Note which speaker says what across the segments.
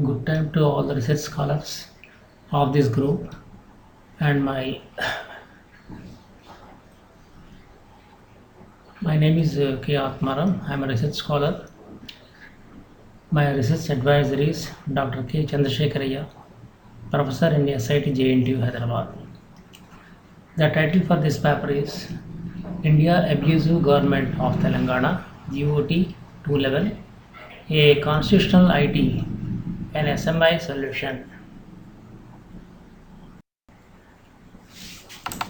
Speaker 1: Good time to all the research scholars of this group and my name is K. Atmaram. I am a research scholar. My research advisor is Dr. K. Chandrasekharaya, professor in SIT JNTU Hyderabad. The title for this paper is India Abusive Government of Telangana GOT 211, a constitutional IT and SMI solution.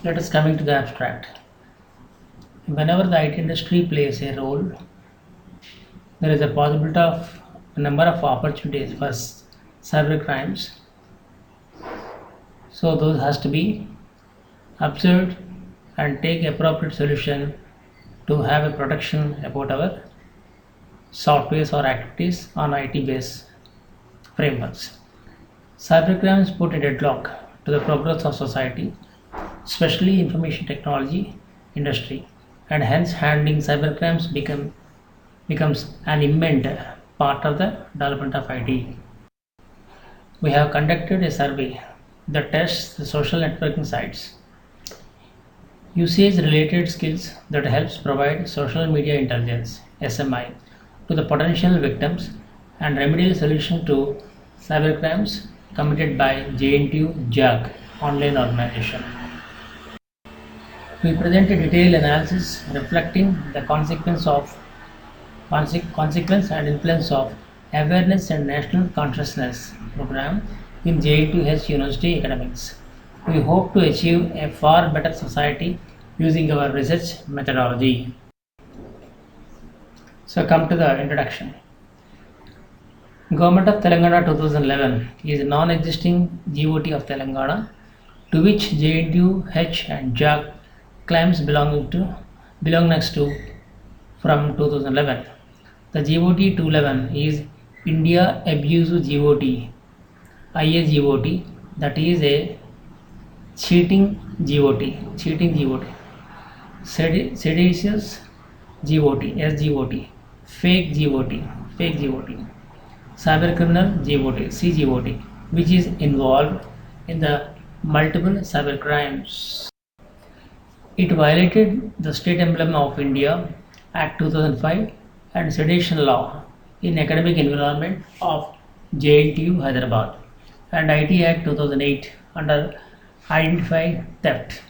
Speaker 1: Let us coming to the abstract. Whenever the IT industry plays a role, there is a possibility of a number of opportunities for cyber crimes. So those has to be observed and take appropriate solution to have a protection about our softwares or activities on IT based frameworks. Cybercrimes put a deadlock to the progress of society, especially information technology industry, and hence handling cybercrimes becomes an immense part of the development of IT. We have conducted a survey that tests the social networking sites, usage related skills that helps provide social media intelligence SMI to the potential victims and remedial solution to cybercrimes committed by JNTU JAG online organization. We present a detailed analysis reflecting the consequence and influence of awareness and national consciousness program in JNTUH University academics. We hope to achieve a far better society using our research methodology. So come to the introduction. Government of Telangana 2011 is a non-existing GOT of Telangana to which JNTUH and JAG claims belongs to from 2011. The GOT 211 is India Abusive GOT, IAGOT, that is a cheating GOT, seditious GOT, SGOT, fake GOT, cyber criminal GOT, CGOT, which is involved in the multiple cyber crimes. It violated the State Emblem of India Act 2005 and Sedition Law in Academic Environment of JNTU Hyderabad and IT Act 2008 under Identify Theft.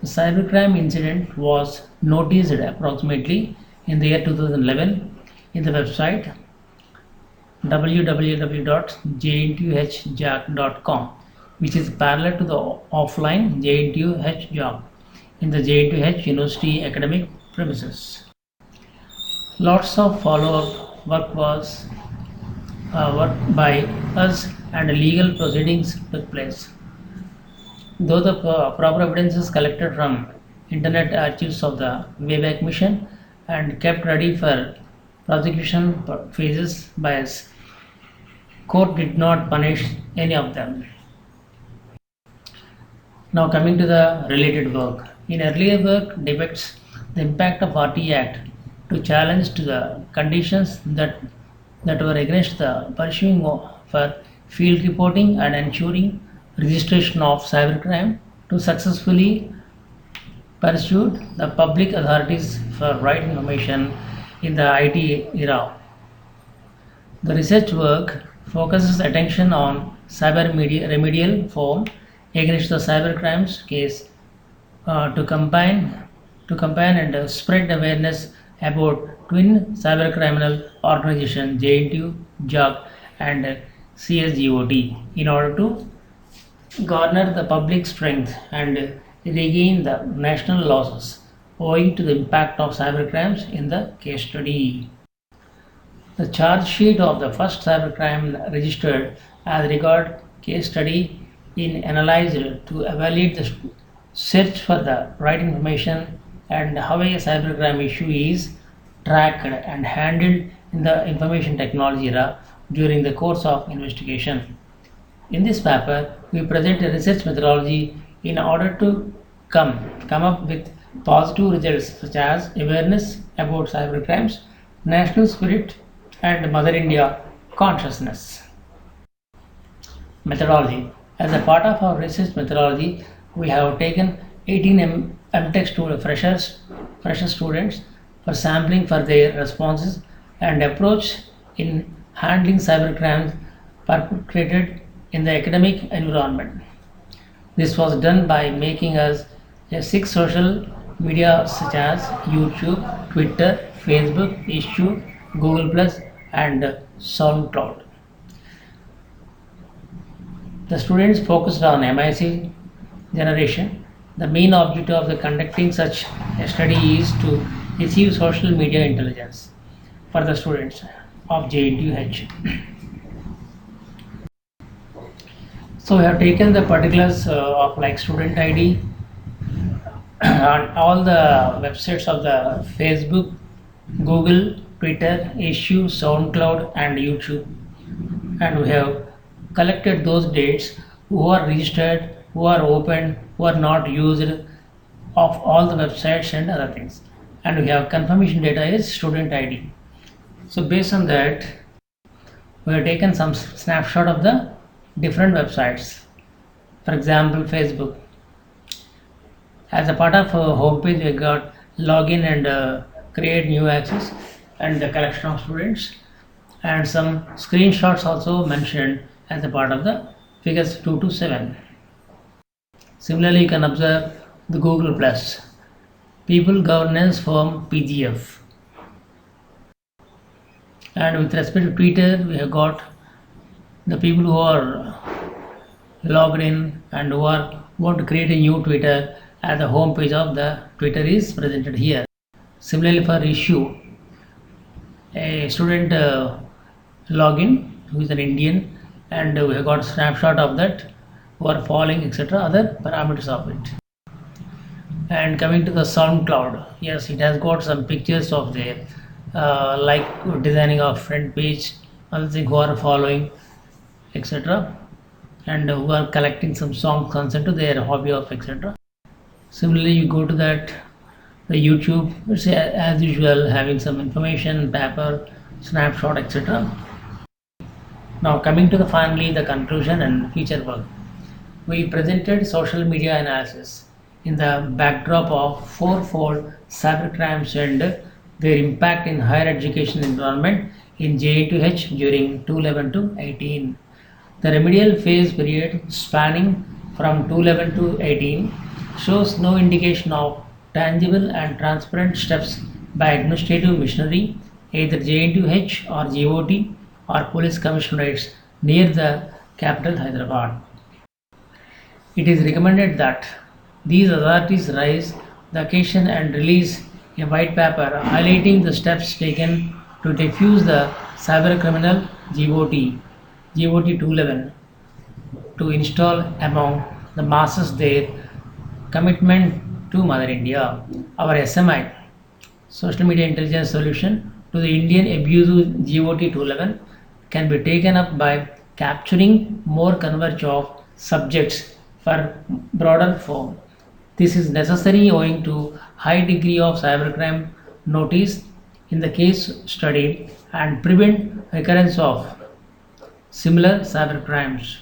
Speaker 1: The cybercrime incident was noticed approximately in the year 2011 in the website www.jntuhjac.com, which is parallel to the offline JNTUH in the JNTUH University academic premises. Lots of follow-up work was work by us and legal proceedings took place. Though the proper evidence is collected from Internet archives of the Wayback Mission and kept ready for prosecution phases by us, court did not punish any of them. Now coming to the related work. In earlier work depicts the impact of RT Act to challenge to the conditions that were against the pursuing for field reporting and ensuring registration of cybercrime to successfully pursue the public authorities for right information in the IT era. The research work focuses attention on remedial form against the cybercrimes case to campaign and spread awareness about twin cybercriminal organization JNTU, JAG and CSGOT in order to garner the public strength and regain the national losses owing to the impact of cybercrimes in the case study. The charge sheet of the first cybercrime registered as regard case study in analyzed to evaluate the search for the right information and how a cybercrime issue is tracked and handled in the information technology era during the course of investigation. In this paper, we present a research methodology in order to come up with positive results such as awareness about cybercrimes, national spirit, and Mother India consciousness. Methodology. As a part of our research methodology, we have taken 18 MTech fresher students for sampling for their responses and approach in handling cybercrimes perpetrated in the academic environment. This was done by making us a six social media such as YouTube, Twitter, Facebook, Issue, Google Plus, and SoundCloud. The students focused on MIC generation. The main objective of the conducting such a study is to receive social media intelligence for the students of JNTUH. So we have taken the particulars of like student ID on all the websites of the Facebook, Google, Twitter, Issue, SoundCloud, and YouTube, and we have collected those dates who are registered, who are open, who are not used of all the websites and other things. And we have confirmation data is student ID. So based on that, we have taken some snapshot of the different websites. For example, Facebook. As a part of a homepage, we got login and create new access and the collection of students, and some screenshots also mentioned as a part of the figures 2 to 7. Similarly, you can observe the Google Plus, People Governance Firm PGF. And with respect to Twitter, we have got the people who are logged in and who want to create a new Twitter, as the home page of the Twitter is presented here. Similarly, for issue, a student login who is an Indian, and we have got a snapshot of that, who are following, etc., other parameters of it. And coming to the SoundCloud, yes, it has got some pictures of there, like designing of front page, other thing who are following, etc., and who are collecting some songs concerned to their hobby of, etc. Similarly, you go to that the YouTube, it's as usual having some information, paper, snapshot, etc. Now coming to the finally the conclusion and future work. We presented social media analysis in the backdrop of fourfold cybercrimes and their impact in higher education environment in JNTUH during 2011 to 18. The remedial phase period spanning from 2011 to 18 shows no indication of tangible and transparent steps by administrative machinery, either JNTUH or GOT or police commissionerates near the capital Hyderabad. It is recommended that these authorities raise the occasion and release a white paper highlighting the steps taken to defuse the cybercriminal GOT 211 to install among the masses their commitment to Mother India. Our SMI, Social Media Intelligence Solution, to the Indian abusive GOT 211 can be taken up by capturing more converge of subjects for broader form. This is necessary owing to high degree of cybercrime notice in the case study and prevent recurrence of similar cybercrimes.